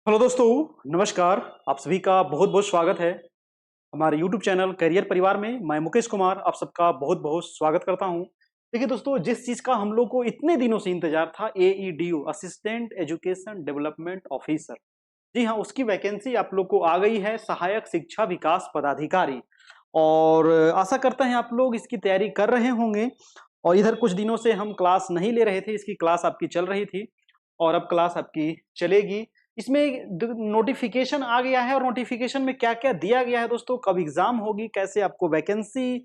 Hello दोस्तों, नमस्कार। आप सभी का बहुत बहुत स्वागत है हमारे YouTube चैनल करियर परिवार में। मैं मुकेश कुमार आप सबका बहुत बहुत स्वागत करता हूं। देखिए दोस्तों, जिस चीज़ का हम लोग को इतने दिनों से इंतजार था, AEDO assistant education development officer. जी हाँ, उसकी वैकेंसी आप लोग को आ गई है, सहायक शिक्षा विकास पदाधिकारी। और आशा करते हैं आप लोग इसकी तैयारी कर रहे होंगे। और इधर कुछ दिनों से हम क्लास नहीं ले रहे थे, इसकी क्लास आपकी चल रही थी और अब क्लास आपकी चलेगी। इसमें नोटिफिकेशन आ गया है और नोटिफिकेशन में क्या क्या दिया गया है दोस्तों, कब एग्जाम होगी, कैसे आपको वैकेंसी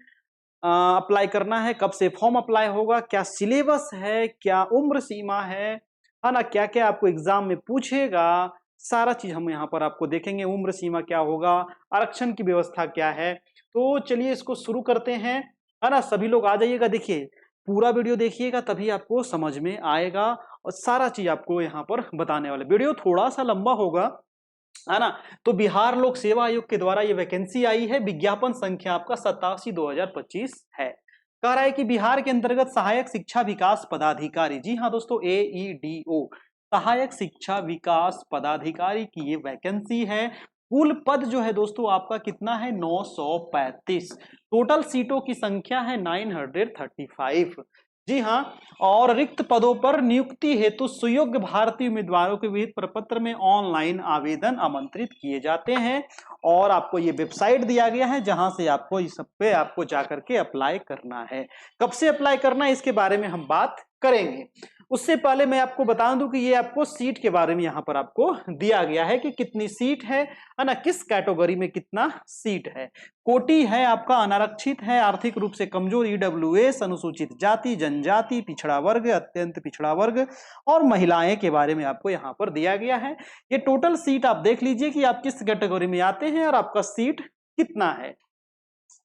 अप्लाई करना है, कब से फॉर्म अप्लाई होगा, क्या सिलेबस है, क्या उम्र सीमा है ना, क्या क्या आपको एग्जाम में पूछेगा, सारा चीज हम यहाँ पर आपको देखेंगे। उम्र सीमा क्या होगा, आरक्षण की व्यवस्था क्या है। तो चलिए इसको शुरू करते हैं, है ना। सभी लोग आ जाइएगा, देखिए पूरा वीडियो देखिएगा तभी आपको समझ में आएगा और सारा चीज आपको यहाँ पर बताने वाले। वीडियो थोड़ा सा लंबा होगा, है ना। तो बिहार लोक सेवा आयोग के द्वारा ये वैकेंसी आई है, विज्ञापन संख्या आपका 87/2025 है। कह रहा है कि बिहार के अंतर्गत सहायक शिक्षा विकास पदाधिकारी, जी हाँ दोस्तों, AEDO सहायक शिक्षा विकास पदाधिकारी की ये वैकेंसी है। कुल पद जो है दोस्तों आपका कितना है, 935। टोटल सीटों की संख्या है 935। जी हाँ। और रिक्त पदों पर नियुक्ति हेतु सुयोग्य भारतीय उम्मीदवारों के विहित प्रपत्र में ऑनलाइन आवेदन आमंत्रित किए जाते हैं। और आपको ये वेबसाइट दिया गया है जहां से आपको इस सब पे आपको जाकर के अप्लाई करना है। कब से अप्लाई करना है इसके बारे में हम बात करेंगे। उससे पहले मैं आपको बता दूं कि ये आपको सीट के बारे में यहाँ पर आपको दिया गया है कि कितनी सीट है ना, किस कैटेगरी में कितना सीट है। कोटि है आपका अनारक्षित है, आर्थिक रूप से कमजोर, EWS, अनुसूचित जाति जनजाति, पिछड़ा वर्ग, अत्यंत पिछड़ा वर्ग और महिलाएं के बारे में आपको यहाँ पर दिया गया है। ये टोटल सीट आप देख लीजिए कि आप किस कैटेगरी में आते हैं और आपका सीट कितना है।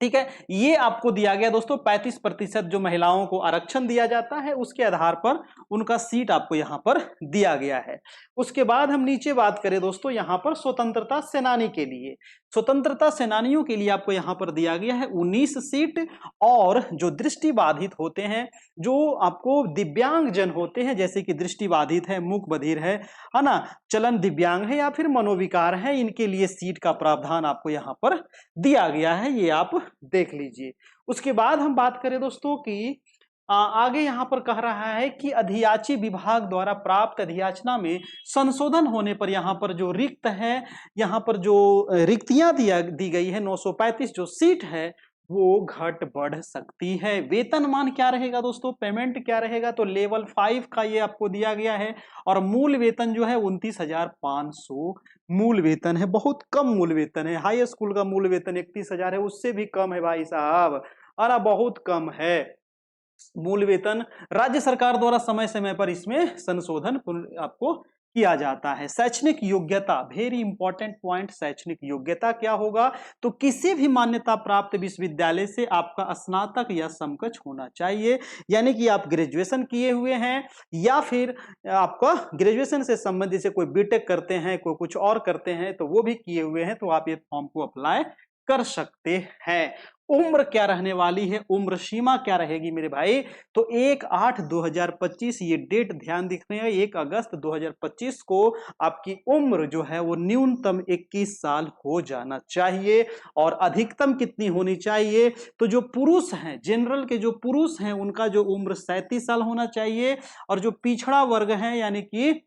ठीक है, ये आपको दिया गया दोस्तों। 35% जो महिलाओं को आरक्षण दिया जाता है उसके आधार पर उनका सीट आपको यहां पर दिया गया है। उसके बाद हम नीचे बात करें दोस्तों, यहां पर स्वतंत्रता सेनानी के लिए, स्वतंत्रता सेनानियों के लिए आपको यहां पर दिया गया है 19 सीट। और जो दृष्टि बाधित होते हैं, जो आपको दिव्यांग जन होते हैं, जैसे कि दृष्टि बाधित है, मूक बधिर है ना, चलन दिव्यांग है या फिर मनोविकार है, इनके लिए सीट का प्रावधान आपको यहां पर दिया गया है, ये आप देख लीजिए। उसके बाद हम बात करें दोस्तों कि आगे यहां पर कह रहा है कि अधियाची विभाग द्वारा प्राप्त अधियाचना में संशोधन होने पर यहां पर जो रिक्त है, यहां पर जो रिक्तियां दी गई है, 935 जो सीट है वो घट बढ़ सकती है। वेतनमान क्या रहेगा दोस्तों, पेमेंट क्या रहेगा, तो लेवल 5 का ये आपको दिया गया है। और मूल वेतन जो है 29,500 मूल वेतन है, बहुत कम मूल वेतन है। हाई स्कूल का मूल वेतन 31,000 है, उससे भी कम है भाई साहब, अरे बहुत कम है मूल वेतन। राज्य सरकार द्वारा समय समय पर इसमें संशोधन आपको किया जाता है। शैक्षणिक योग्यता, वेरी इंपॉर्टेंट पॉइंट, शैक्षणिक योग्यता क्या होगा, तो किसी भी मान्यता प्राप्त विश्वविद्यालय से आपका स्नातक या समकक्ष होना चाहिए। यानी कि आप ग्रेजुएशन किए हुए हैं या फिर आपका ग्रेजुएशन से संबंधित से कोई बीटेक करते हैं, कोई कुछ और करते हैं, तो वो भी किए हुए हैं, तो आप ये फॉर्म को अप्लाई कर सकते हैं। उम्र क्या रहने वाली है, उम्र सीमा क्या रहेगी मेरे भाई, तो 1/8/2025 ये डेट ध्यान रखने है, 1 अगस्त 2025 को आपकी उम्र जो है वो न्यूनतम 21 साल हो जाना चाहिए। और अधिकतम कितनी होनी चाहिए, तो जो पुरुष हैं, जनरल के जो पुरुष हैं उनका जो उम्र 37 साल होना चाहिए। और जो पिछड़ा वर्ग है यानी कि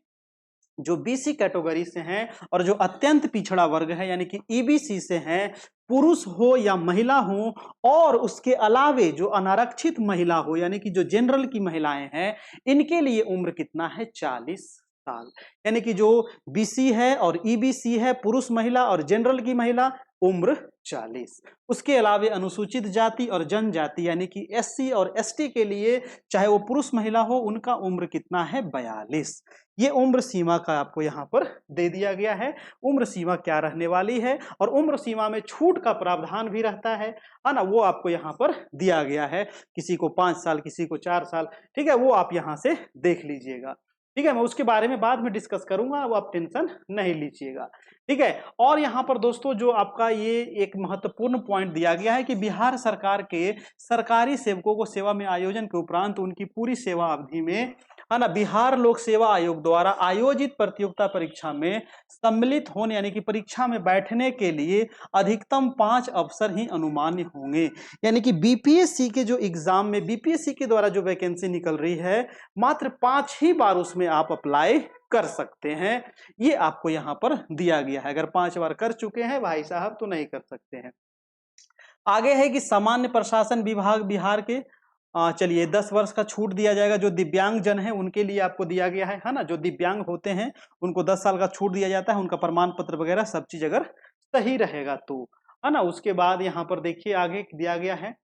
जो BC कैटेगरी से हैं और जो अत्यंत पिछड़ा वर्ग है यानी कि EBC से हैं, पुरुष हो या महिला हो, और उसके अलावे जो अनारक्षित महिला हो यानी कि जो जनरल की महिलाएं हैं, इनके लिए उम्र कितना है, 40 साल। यानी कि जो BC है और EBC है, पुरुष महिला और जनरल की महिला, उम्र 40। उसके अलावे अनुसूचित जाति और जनजाति यानी कि SC और ST के लिए, चाहे वो पुरुष महिला हो, उनका उम्र कितना है, 42। ये उम्र सीमा का आपको यहाँ पर दे दिया गया है, उम्र सीमा क्या रहने वाली है। और उम्र सीमा में छूट का प्रावधान भी रहता है ना, वो आपको यहाँ पर दिया गया है। किसी को 5 साल, किसी को 4 साल, ठीक है, वो आप यहाँ से देख लीजिएगा। ठीक है, मैं उसके बारे में बाद में डिस्कस करूंगा, वो आप टेंशन नहीं लीजिएगा। ठीक है, और यहाँ पर दोस्तों जो आपका ये एक महत्वपूर्ण पॉइंट दिया गया है कि बिहार सरकार के सरकारी सेवकों को सेवा में आयोजन के उपरांत उनकी पूरी सेवा अवधि में है ना, बिहार लोक सेवा आयोग द्वारा आयोजित प्रतियोगिता परीक्षा में सम्मिलित होने यानी कि परीक्षा में बैठने के लिए अधिकतम 5 अवसर ही अनुमान्य होंगे। यानी कि बीपीएससी के जो एग्जाम में बीपीएससी के द्वारा जो वैकेंसी निकल रही है, मात्र 5 ही बार उसमें आप अप्लाई कर सकते हैं। ये आपको यहां पर दिया गया है। अगर 5 बार कर चुके हैं भाई साहब तो नहीं कर सकते हैं। आगे है कि सामान्य प्रशासन विभाग बिहार के चलिए 10 वर्ष का छूट दिया जाएगा। जो दिव्यांग जन है उनके लिए आपको दिया गया है ना, जो दिव्यांग होते हैं उनको 10 साल का छूट दिया जाता है, उनका प्रमाण पत्र वगैरह सब चीज अगर सही रहेगा तो, है ना। उसके बाद यहाँ पर देखिए आगे दिया गया है,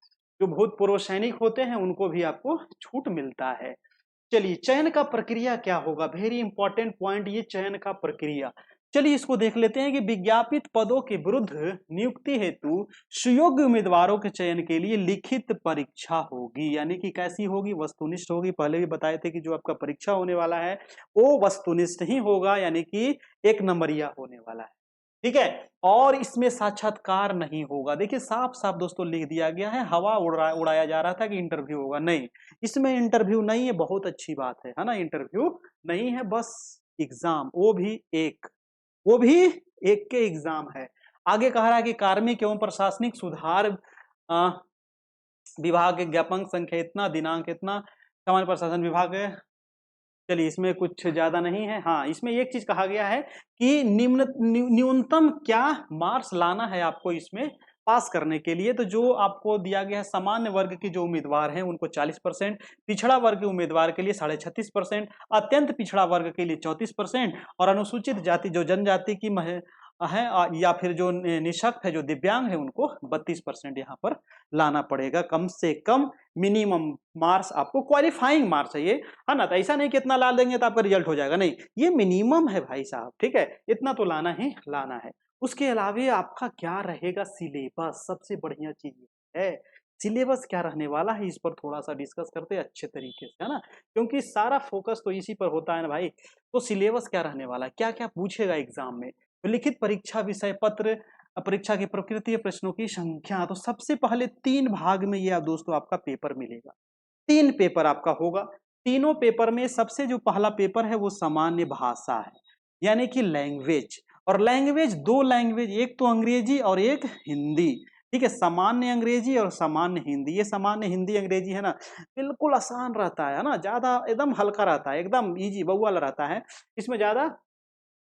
जो भूतपूर्व सैनिक होते हैं उनको भी आपको छूट मिलता है। चलिए चयन का प्रक्रिया क्या होगा, वेरी इंपॉर्टेंट पॉइंट ये चयन का प्रक्रिया। चलिए इसको देख लेते हैं कि विज्ञापित पदों के विरुद्ध नियुक्ति हेतु सुयोग्य उम्मीदवारों के चयन के लिए लिखित परीक्षा होगी। यानी कि कैसी होगी, वस्तुनिष्ठ होगी। पहले भी बताए थे कि जो आपका परीक्षा होने वाला है वो वस्तुनिष्ठ ही होगा, यानी कि 1 नंबरिया होने वाला है, ठीक है। और इसमें साक्षात्कार नहीं होगा। देखिए साफ साफ दोस्तों लिख दिया गया है, हवा उड़ाया जा रहा था कि इंटरव्यू होगा, नहीं, इसमें इंटरव्यू नहीं है। बहुत अच्छी बात है ना, इंटरव्यू नहीं है, बस एग्जाम, वो भी एक के एग्जाम है। आगे कह रहा है कि कार्मिक एवं प्रशासनिक सुधार विभाग के ज्ञापन संख्या इतना, दिनांक इतना, सामान्य प्रशासन विभाग है। चलिए इसमें कुछ ज्यादा नहीं है। हाँ, इसमें एक चीज कहा गया है कि न्यूनतम क्या मार्क्स लाना है आपको इसमें पास करने के लिए। तो जो आपको दिया गया है, सामान्य वर्ग के जो उम्मीदवार हैं उनको 40%, पिछड़ा वर्ग के उम्मीदवार के लिए 36%, अत्यंत पिछड़ा वर्ग के लिए 34%, और अनुसूचित जाति जो जनजाति की है या फिर जो निःशक्त है, जो दिव्यांग है, उनको 32% यहाँ पर लाना पड़ेगा। कम से कम मिनिमम मार्क्स आपको, क्वालिफाइंग मार्क्स है ये, है ना। तो ऐसा नहीं कि इतना ला देंगे तो आपका रिजल्ट हो जाएगा, नहीं, ये मिनिमम है भाई साहब, ठीक है, इतना तो लाना ही लाना है। उसके अलावा आपका क्या रहेगा सिलेबस, सबसे बढ़िया चीज है सिलेबस क्या रहने वाला है। इस पर थोड़ा सा डिस्कस करते हैं अच्छे तरीके से, है ना, क्योंकि सारा फोकस तो इसी पर होता है ना भाई। तो सिलेबस क्या रहने वाला है, क्या क्या पूछेगा एग्जाम में, तो लिखित परीक्षा विषय पत्र, परीक्षा की प्रकृति, प्रश्नों की संख्या। तो सबसे पहले 3 भाग में ये दोस्तों आपका पेपर मिलेगा, 3 पेपर आपका होगा। तीनों पेपर में सबसे जो पहला पेपर है वो सामान्य भाषा है, यानी कि लैंग्वेज। और लैंग्वेज 2 लैंग्वेज, एक तो अंग्रेजी और एक हिंदी, ठीक है। सामान्य अंग्रेजी और सामान्य हिंदी। ये सामान्य हिंदी अंग्रेजी है ना, बिल्कुल आसान रहता है ना, ज्यादा एकदम हल्का रहता है, एकदम इजी बउवाला रहता है, इसमें ज्यादा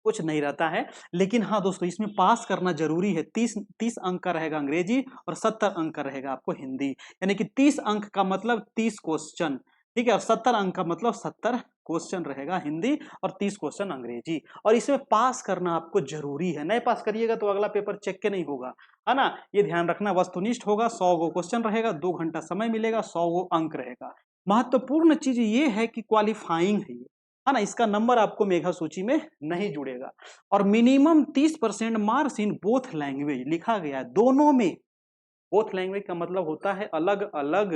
कुछ नहीं रहता है। लेकिन हाँ दोस्तों, इसमें पास करना जरूरी है। 30 अंक का रहेगा अंग्रेजी और 70 अंक का रहेगा आपको हिंदी। यानी कि 30 अंक का मतलब 30 क्वेश्चन, ठीक है, और 70 अंक का मतलब 70 क्वेश्चन रहेगा हिंदी और 30 क्वेश्चन अंग्रेजी। और इसमें पास करना आपको जरूरी है, नहीं पास करिएगा तो अगला पेपर चेक के नहीं होगा, है ना। ये ध्यान रखना, वस्तुनिष्ठ होगा, 100 गो क्वेश्चन रहेगा, 2 घंटा समय मिलेगा, 100 गो अंक रहेगा। महत्वपूर्ण चीज ये है कि क्वालिफाइंग है ये, है ना, इसका नंबर आपको मेघा सूची में नहीं जुड़ेगा। और minimum 30% marks in both language लिखा गया है, दोनों में। बोथ लैंग्वेज का मतलब होता है अलग अलग,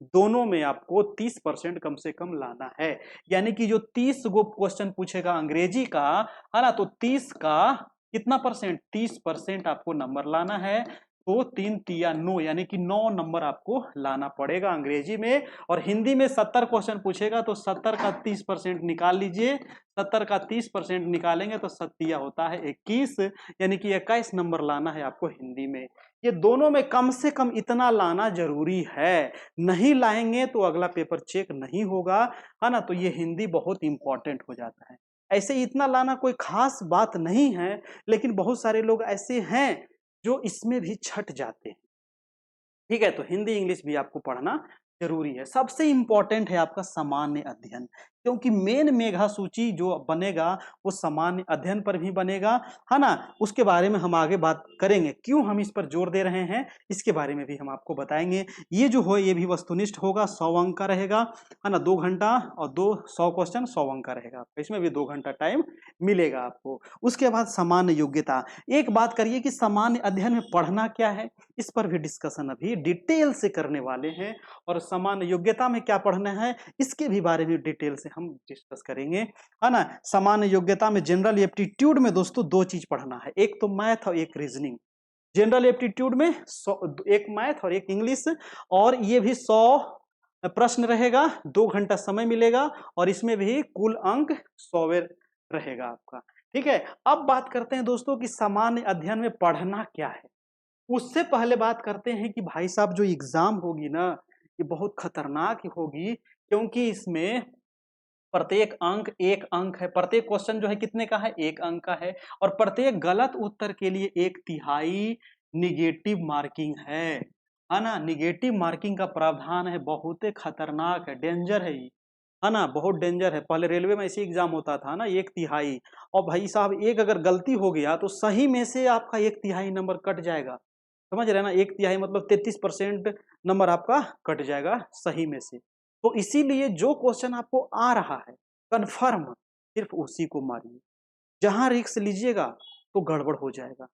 दोनों में आपको 30% कम से कम लाना है। यानी कि जो 30 गो क्वेश्चन पूछेगा अंग्रेजी का, है ना, तो 30 का कितना परसेंट, 30% आपको नंबर लाना है। तो 3 तिया 9, यानी कि 9 नंबर आपको लाना पड़ेगा अंग्रेजी में। और हिंदी में 70 क्वेश्चन पूछेगा तो 70 का 30% निकाल लीजिए, 70 का 30% निकालेंगे तो सत्तिया होता है 21, यानी कि 21 नंबर लाना है आपको हिंदी में। ये दोनों में कम से कम इतना लाना जरूरी है, नहीं लाएंगे तो अगला पेपर चेक नहीं होगा, है ना। तो ये हिंदी बहुत इंपॉर्टेंट हो जाता है। ऐसे इतना लाना कोई खास बात नहीं है, लेकिन बहुत सारे लोग ऐसे हैं जो इसमें भी छट जाते हैं, ठीक है। तो हिंदी इंग्लिश भी आपको पढ़ना जरूरी है। सबसे इंपॉर्टेंट है आपका सामान्य अध्ययन, क्योंकि मेन मेघा सूची जो बनेगा वो सामान्य अध्ययन पर भी बनेगा, है ना। उसके बारे में हम आगे बात करेंगे, क्यों हम इस पर जोर दे रहे हैं इसके बारे में भी हम आपको बताएंगे। ये जो हो ये भी वस्तुनिष्ठ होगा, 100 अंक का रहेगा, है ना, 2 घंटा और 200 क्वेश्चन 100 अंक का रहेगा आपका, इसमें भी 2 घंटा टाइम मिलेगा आपको। उसके बाद सामान्य योग्यता, एक बात करिए कि सामान्य अध्ययन में पढ़ना क्या है, इस पर भी डिस्कशन अभी डिटेल से करने वाले हैं। और सामान्य योग्यता में क्या पढ़ना है इसके भी बारे में डिटेल से हम डिस्कस करेंगे, है ना। सामान्य योग्यता में जनरल एप्टीट्यूड में दोस्तों 2 चीज पढ़ना है, एक तो मैथ और एक रीजनिंग। जनरल एप्टीट्यूड में एक मैथ और एक इंग्लिश, और ये भी 100 प्रश्न रहेगा, 2 घंटा समय मिलेगा और इसमें भी कुल अंक 100 रहेगा आपका। ठीक है, अब बात करते हैं दोस्तों कि सामान्य अध्ययन में पढ़ना क्या है। उससे पहले बात करते हैं कि भाई साहब जो एग्जाम होगी ना, ये बहुत खतरनाक होगी, क्योंकि इसमें प्रत्येक अंक 1 अंक है। प्रत्येक क्वेश्चन जो है कितने का है, 1 अंक का है, और प्रत्येक गलत उत्तर के लिए 1/3 निगेटिव मार्किंग है ना। निगेटिव मार्किंग का प्रावधान है, बहुत ही खतरनाक है, डेंजर है ये, है ना, बहुत डेंजर है। पहले रेलवे में ऐसे एग्जाम होता था ना, 1/3, और भाई साहब एक अगर गलती हो गया तो सही में से आपका 1/3 नंबर कट जाएगा। समझ रहे हैं ना, 1/3 मतलब 33% नंबर आपका कट जाएगा सही में से। तो इसीलिए जो क्वेश्चन आपको आ रहा है कन्फर्म, सिर्फ उसी को मारिए। जहां रिस्क लीजिएगा तो गड़बड़ हो जाएगा,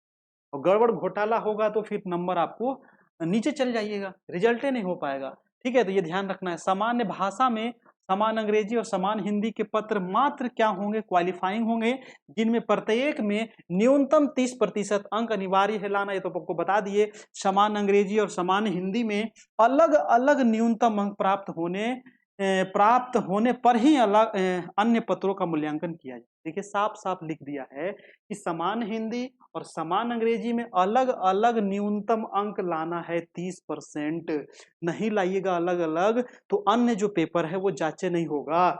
और गड़बड़ घोटाला होगा तो फिर नंबर आपको नीचे चल जाइएगा, रिजल्ट ही नहीं हो पाएगा। ठीक है, तो ये ध्यान रखना है। सामान्य भाषा में समान अंग्रेजी और समान हिंदी के पत्र मात्र क्या होंगे, क्वालिफाइंग होंगे, जिनमें प्रत्येक में न्यूनतम 30% अंक अनिवार्य है लाना। ये तो आपको बता दिए। समान अंग्रेजी और समान हिंदी में अलग अलग न्यूनतम अंक प्राप्त होने पर ही अलग अन्य पत्रों का मूल्यांकन किया जाए। देखिए साफ साफ लिख दिया है कि समान हिंदी और समान अंग्रेजी में अलग अलग न्यूनतम अंक लाना है 30%। नहीं लाइएगा अलग अलग तो अन्य जो पेपर है वो जांचे नहीं होगा।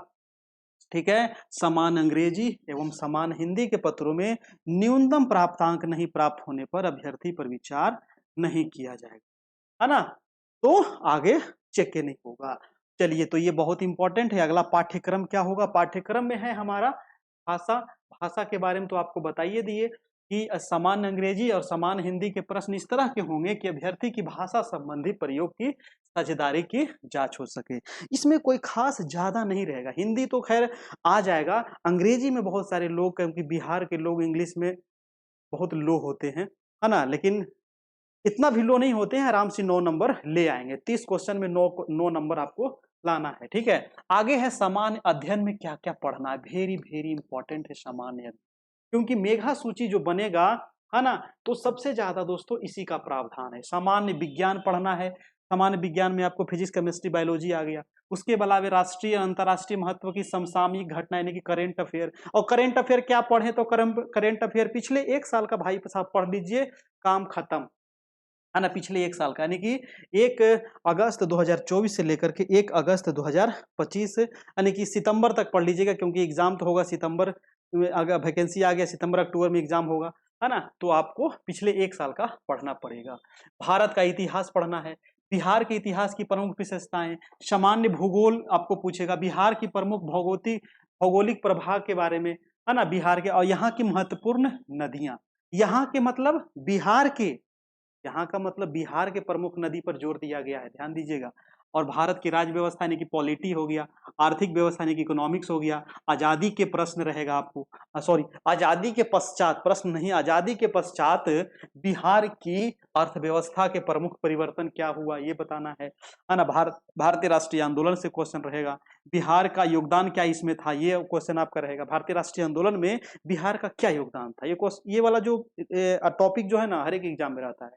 ठीक है, समान अंग्रेजी एवं समान हिंदी के पत्रों में न्यूनतम प्राप्तांक नहीं प्राप्त होने पर अभ्यर्थी पर विचार नहीं किया जाएगा, है ना। तो आगे चेक नहीं होगा। चलिए, तो ये बहुत इंपॉर्टेंट है। अगला पाठ्यक्रम क्या होगा, पाठ्यक्रम में है हमारा भाषा। भाषा के बारे में तो आपको बताइए दिए कि समान अंग्रेजी और समान हिंदी के प्रश्न इस तरह के होंगे कि अभ्यर्थी की भाषा संबंधी प्रयोग की साझेदारी की जांच हो सके। इसमें कोई खास ज्यादा नहीं रहेगा। हिंदी तो खैर आ जाएगा, अंग्रेजी में बहुत सारे लोग, क्योंकि बिहार के लोग इंग्लिश में बहुत लो होते हैं, है ना, लेकिन इतना भी लो नहीं होते हैं, आराम से 9 नंबर ले आएंगे। 30 क्वेश्चन में 9 नंबर आपको लाना है। ठीक है, आगे है सामान्य अध्ययन में क्या क्या पढ़ना है। वेरी वेरी इंपॉर्टेंट है सामान्य अध्ययन, क्योंकि मेघा सूची जो बनेगा, है ना, तो सबसे ज्यादा दोस्तों इसी का प्रावधान है। सामान्य विज्ञान पढ़ना है। सामान्य विज्ञान में आपको फिजिक्स केमिस्ट्री बायोलॉजी आ गया। उसके अलावा राष्ट्रीय अंतर्राष्ट्रीय महत्व की समसामयिक घटना यानी कि करेंट अफेयर। और करेंट अफेयर क्या पढ़े, तो करेंट अफेयर पिछले 1 साल का भाई साहब पढ़ लीजिए, काम खत्म, है ना। पिछले 1 साल का यानी कि 1 अगस्त 2024 से लेकर के 1 अगस्त 2025 यानी कि सितंबर तक पढ़ लीजिएगा, क्योंकि एग्जाम तो होगा सितंबर में, अगर वैकेंसी आ गया सितंबर अक्टूबर में एग्जाम होगा, है ना। तो आपको पिछले 1 साल का पढ़ना पड़ेगा। भारत का इतिहास पढ़ना है। बिहार के इतिहास की प्रमुख विशेषताएं। सामान्य भूगोल आपको पूछेगा, बिहार की प्रमुख भौगोलिक प्रभाव के बारे में, है ना, बिहार के, और यहाँ की महत्वपूर्ण नदियां। यहाँ के मतलब बिहार के, यहाँ का मतलब बिहार के प्रमुख नदी पर जोर दिया गया है, ध्यान दीजिएगा। और भारत की राज्य व्यवस्था यानी कि पॉलिटी हो गया, आर्थिक व्यवस्था यानी कि इकोनॉमिक्स हो गया। आजादी के प्रश्न रहेगा आपको, सॉरी, आजादी के पश्चात प्रश्न नहीं, आजादी के पश्चात बिहार की अर्थव्यवस्था के प्रमुख परिवर्तन क्या हुआ ये बताना है ना। भारतीय राष्ट्रीय आंदोलन से क्वेश्चन रहेगा। बिहार का योगदान क्या इसमें था, ये क्वेश्चन आपका रहेगा। भारतीय राष्ट्रीय आंदोलन में बिहार का क्या योगदान था, ये वाला जो टॉपिक जो है ना, हर एक एग्जाम में रहता है।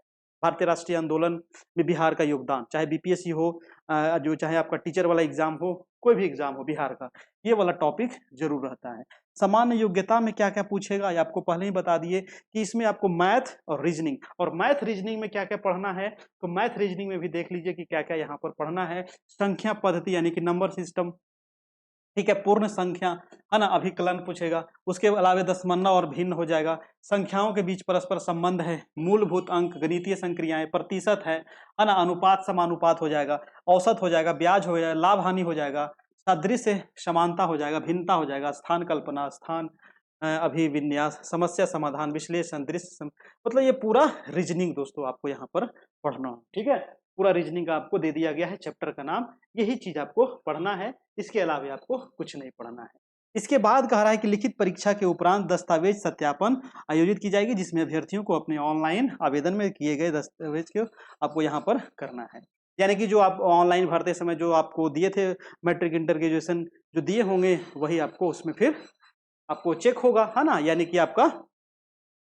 भारतीय राष्ट्रीय आंदोलन में बिहार का योगदान, चाहे बीपीएससी हो, जो चाहे आपका टीचर वाला एग्जाम हो, कोई भी एग्जाम हो, बिहार का ये वाला टॉपिक जरूर रहता है। सामान्य योग्यता में क्या क्या पूछेगा ये आपको पहले ही बता दिए कि इसमें आपको मैथ और रीजनिंग, और मैथ रीजनिंग में क्या क्या पढ़ना है, तो मैथ रीजनिंग में भी देख लीजिए कि क्या क्या यहाँ पर पढ़ना है। संख्या पद्धति यानी कि नंबर सिस्टम, ठीक है, पूर्ण संख्या, है ना, अभिकलन पूछेगा। उसके अलावा दशमलव और भिन्न हो जाएगा। संख्याओं के बीच परस्पर संबंध है, मूलभूत अंक, गणितीय संक्रियाएं, प्रतिशत है ना, अनुपात समानुपात हो जाएगा, औसत हो जाएगा, ब्याज हो जाएगा, लाभ हानि हो जाएगा, सादृश्य समानता हो जाएगा, भिन्नता हो जाएगा, स्थान कल्पना, स्थान अभिविन्यास, समस्या समाधान, विश्लेषण, मतलब ये पूरा रीजनिंग दोस्तों आपको यहाँ पर पढ़ना है। ठीक है, पूरा रीजनिंग आपको दे दिया गया है, चैप्टर का नाम, यही चीज आपको पढ़ना है। इसके अलावा आपको कुछ नहीं पढ़ना है। इसके बाद कह रहा है कि लिखित परीक्षा के उपरांत दस्तावेज सत्यापन आयोजित की जाएगी, जिसमें अभ्यर्थियों को अपने ऑनलाइन आवेदन में किए गए दस्तावेज को आपको यहाँ पर करना है। यानी कि जो आप ऑनलाइन भरते समय जो आपको दिए थे मैट्रिक इंटर ग्रेजुएशन जो दिए होंगे, वही आपको उसमें फिर आपको चेक होगा, है ना, यानी कि आपका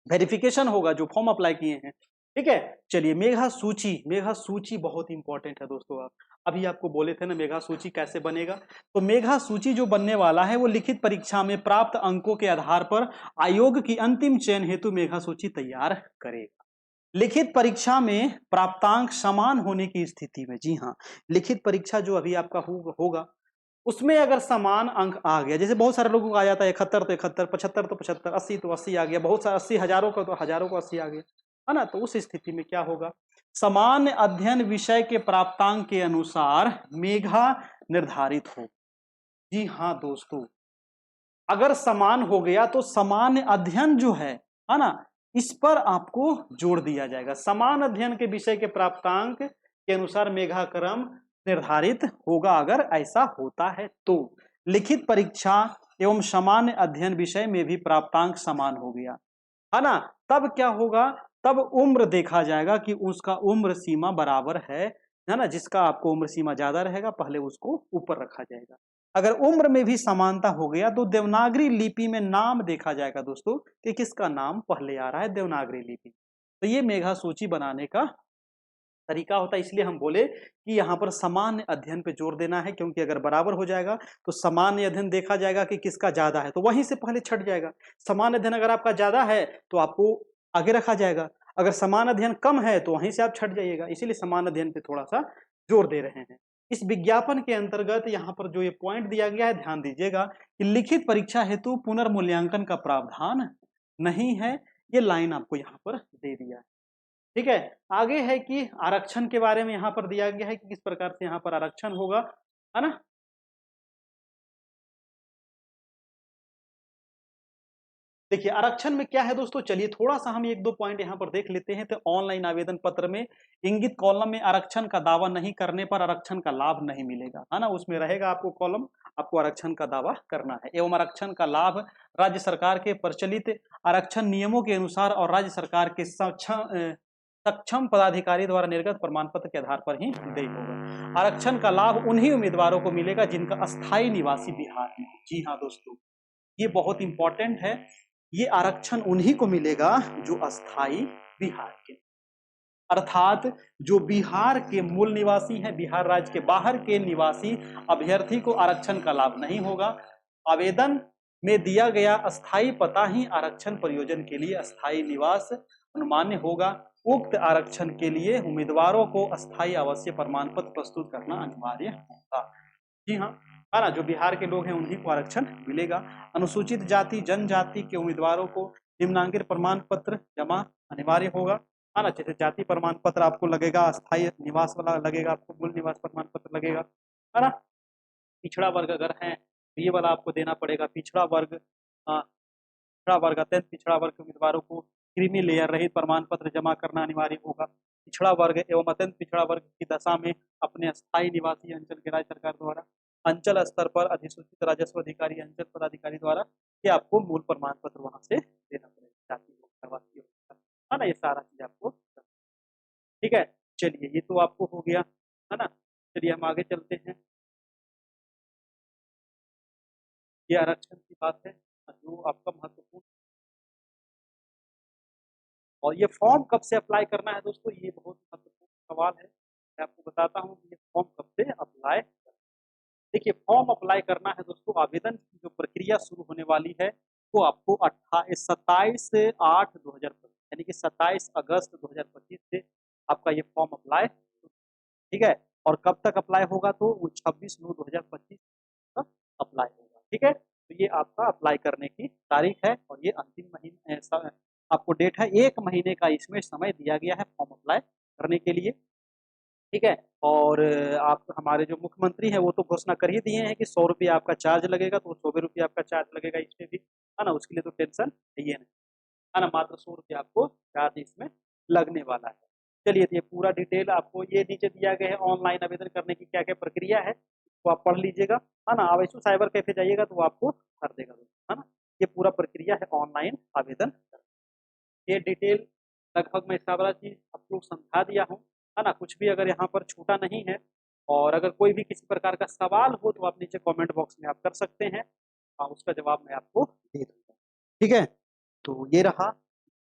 वेरिफिकेशन होगा जो फॉर्म अप्लाई किए हैं। ठीक है। चलिए मेघा सूची, मेघा सूची बहुत इंपॉर्टेंट है दोस्तों। आप अभी आपको बोले थे ना मेघा सूची कैसे बनेगा, तो मेघा सूची जो बनने वाला है वो लिखित परीक्षा में प्राप्त अंकों के आधार पर आयोग की अंतिम चयन हेतु मेघा सूची तैयार करेगा। लिखित परीक्षा में प्राप्तांक समान होने की स्थिति में, जी हाँ, लिखित परीक्षा जो अभी आपका होगा उसमें अगर समान अंक आ गया, जैसे बहुत सारे लोगों को आ जाता है 71 तो 71, 75 तो 75, 80 तो 80 आ गया, बहुत सारे 80, हजारों का तो हजारों को 80 आ गया, है ना। तो उस स्थिति में क्या होगा, समान अध्ययन विषय के प्राप्तांक के अनुसार मेघा निर्धारित हो। जी हाँ दोस्तों, अगर समान हो गया तो सामान्य अध्ययन जो है ना, इस पर आपको जोड़ दिया जाएगा। समान अध्ययन के विषय के प्राप्तांक के अनुसार मेघाक्रम निर्धारित होगा। अगर ऐसा होता है तो लिखित परीक्षा एवं सामान्य अध्ययन विषय में भी प्राप्तांक समान हो गया, है ना। तब क्या होगा, तब उम्र देखा जाएगा कि उसका उम्र सीमा बराबर है ना। जिसका आपको उम्र सीमा ज्यादा रहेगा पहले उसको ऊपर रखा जाएगा। अगर उम्र में भी समानता हो गया तो देवनागरी लिपि में नाम देखा जाएगा दोस्तों कि किसका नाम पहले आ रहा है देवनागरी लिपि। तो ये मेघा सूची बनाने का तरीका होता है। इसलिए हम बोले कि यहाँ पर सामान्य अध्ययन पे जोर देना है, क्योंकि अगर बराबर हो जाएगा तो सामान्य अध्ययन देखा जाएगा कि किसका ज्यादा है तो वहीं से पहले छट जाएगा। समान अध्ययन अगर आपका ज्यादा है तो आपको आगे रखा जाएगा, अगर समान अध्ययन कम है तो वहीं से आप छट जाइएगा। इसीलिए समान अध्ययन पे थोड़ा सा जोर दे रहे हैं। इस विज्ञापन के अंतर्गत यहाँ पर जो ये पॉइंट दिया गया है ध्यान दीजिएगा कि लिखित परीक्षा हेतु पुनर्मूल्यांकन का प्रावधान नहीं है। ये लाइन आपको यहाँ पर दे दिया है। ठीक है। आगे है कि आरक्षण के बारे में यहाँ पर दिया गया है कि किस प्रकार से यहाँ पर आरक्षण होगा, है ना। देखिए आरक्षण में क्या है दोस्तों, चलिए थोड़ा सा हम एक दो पॉइंट यहाँ पर देख लेते हैं। तो ऑनलाइन आवेदन पत्र में इंगित कॉलम में आरक्षण का दावा नहीं करने पर आरक्षण का लाभ नहीं मिलेगा, है ना। उसमें रहेगा आपको कॉलम, आपको आरक्षण का दावा करना है। एवं आरक्षण का लाभ राज्य सरकार के प्रचलित आरक्षण नियमों के अनुसार और राज्य सरकार के सक्षम पदाधिकारी द्वारा निर्गत प्रमाण पत्र के आधार पर ही देय होगा। आरक्षण का लाभ उन्हीं उम्मीदवारों को मिलेगा जिनका अस्थायी निवासी बिहार में। जी हाँ दोस्तों, ये बहुत इंपॉर्टेंट है। ये आरक्षण उन्हीं को मिलेगा जो अस्थाई बिहार के, अर्थात जो बिहार के मूल निवासी हैं, बिहार राज्य के बाहर के निवासी अभ्यर्थी को आरक्षण का लाभ नहीं होगा। आवेदन में दिया गया अस्थाई पता ही आरक्षण प्रयोजन के लिए अस्थाई निवास अनुमान्य होगा। उक्त आरक्षण के लिए उम्मीदवारों को अस्थाई आवासीय प्रमाण पत्र प्रस्तुत करना अनिवार्य होगा। जी हाँ, है ना, जो बिहार के लोग हैं उन्हीं को आरक्षण मिलेगा। अनुसूचित जाति जनजाति के उम्मीदवारों को निम्नांकित प्रमाण पत्र जमा अनिवार्य होगा, है ना। जैसे जाति प्रमाण पत्र आपको लगेगा, अस्थायी निवास वाला लगेगा, आपको मूल निवास प्रमाण पत्र लगेगा, है ना। पिछड़ा वर्ग अगर है तो ये वाला आपको देना पड़ेगा। पिछड़ा वर्ग, पिछड़ा वर्ग अत्यंत पिछड़ा वर्ग के उम्मीदवारों को क्रीमी लेयर रहित प्रमाण पत्र जमा करना अनिवार्य होगा। पिछड़ा वर्ग एवं अत्यंत पिछड़ा वर्ग की दशा में अपने अस्थायी निवासी अंचल के राज्य सरकार द्वारा अंचल स्तर पर अधिसूचित राजस्व अधिकारी अंचल पदाधिकारी द्वारा ये आपको मूल प्रमाण पत्र वहां से देना पड़ेगा। जाति हो, आवासीय हो, है ना, ये सारा चीज आपको। ठीक है, चलिए ये तो आपको हो गया, है ना। चलिए हम आगे चलते हैं। ये आरक्षण की बात है जो आपका महत्वपूर्ण। और ये फॉर्म कब से अप्लाई करना है दोस्तों, ये बहुत महत्वपूर्ण सवाल है। मैं आपको बताता हूँ कि ये फॉर्म कब से अप्लाई। देखिए फॉर्म अप्लाई करना है दोस्तों, आवेदन की जो प्रक्रिया शुरू होने वाली है वो आपको 27/8/2025 यानी कि 27 अगस्त 2025 से आपका ये फॉर्म अप्लाई, ठीक है। और कब तक अप्लाई होगा, तो वो 26/9/2025 तक अप्लाई होगा। ठीक है, तो ये आपका अप्लाई करने की तारीख है और ये अंतिम महीने ऐसा आपको डेट है। 1 महीने का इसमें समय दिया गया है फॉर्म अप्लाई करने के लिए। ठीक है, और आप हमारे जो मुख्यमंत्री हैं वो तो घोषणा कर ही दिए हैं कि 100 रुपये आपका चार्ज लगेगा, तो 100 रुपये आपका चार्ज लगेगा इसमें भी, है ना। उसके लिए तो टेंशन है ये नहीं, है ना। मात्र 100 रुपये आपको चार्ज इसमें लगने वाला है। चलिए ये पूरा डिटेल आपको ये नीचे दिया गया है। ऑनलाइन आवेदन करने की क्या क्या प्रक्रिया है तो आप पढ़ लीजिएगा, है ना। अवैसु साइबर कैफे जाइएगा तो वो आपको कर देगा, है ना। ये पूरा प्रक्रिया है ऑनलाइन आवेदन। ये डिटेल लगभग मैं सारा चीज आपको समझा दिया हूँ, है ना। कुछ भी अगर यहाँ पर छूटा नहीं है और अगर कोई भी किसी प्रकार का सवाल हो तो आप नीचे कमेंट बॉक्स में आप कर सकते हैं, उसका जवाब मैं आपको दे दूंगा। ठीक है, तो ये रहा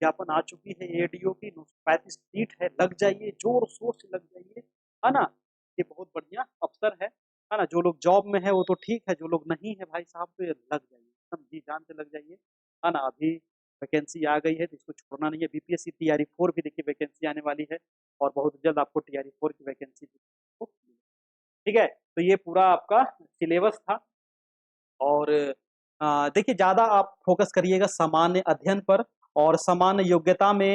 विज्ञापन आ चुकी है एडीओ की, 935 सीट है, लग जाइए, जोर शोर से लग जाइए, है ना। ये बहुत बढ़िया अवसर है ना। जो लोग जॉब में है वो तो ठीक है, जो लोग नहीं है भाई साहब तो ये लग जाइए, एकदम जी जान से लग जाइए, है ना। अभी वैकेंसी आ गई है तो इसको छोड़ना नहीं है। बीपीएससी टीआरई 4 भी देखिए वैकेंसी आने वाली है, और बहुत जल्द आपको टीआरई 4 की वैकेंसी, ठीक है। तो ये पूरा आपका सिलेबस था। और देखिए ज़्यादा आप फोकस करिएगा सामान्य अध्ययन पर, और सामान्य योग्यता में,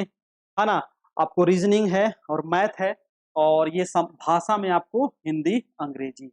है ना, आपको रीजनिंग है और मैथ है, और ये भाषा में आपको हिंदी अंग्रेजी है।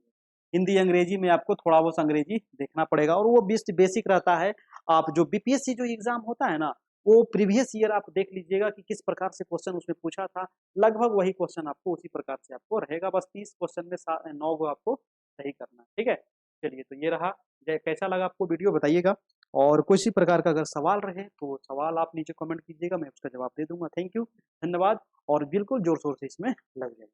हिंदी अंग्रेजी में आपको थोड़ा बहुत अंग्रेजी देखना पड़ेगा, और वो बेसिक रहता है। आप जो बीपीएससी जो एग्जाम होता है ना, वो प्रीवियस ईयर आप देख लीजिएगा कि किस प्रकार से क्वेश्चन उसमें पूछा था, लगभग वही क्वेश्चन आपको उसी प्रकार से आपको रहेगा। बस 30 क्वेश्चन में 9 को आपको सही करना है, ठीक है। चलिए, तो ये रहा। कैसा लगा आपको वीडियो बताइएगा, और किसी प्रकार का अगर सवाल रहे तो सवाल आप नीचे कमेंट कीजिएगा, मैं उसका जवाब दे दूंगा। थैंक यू, धन्यवाद, और बिल्कुल जोर शोर से इसमें लग जाइए।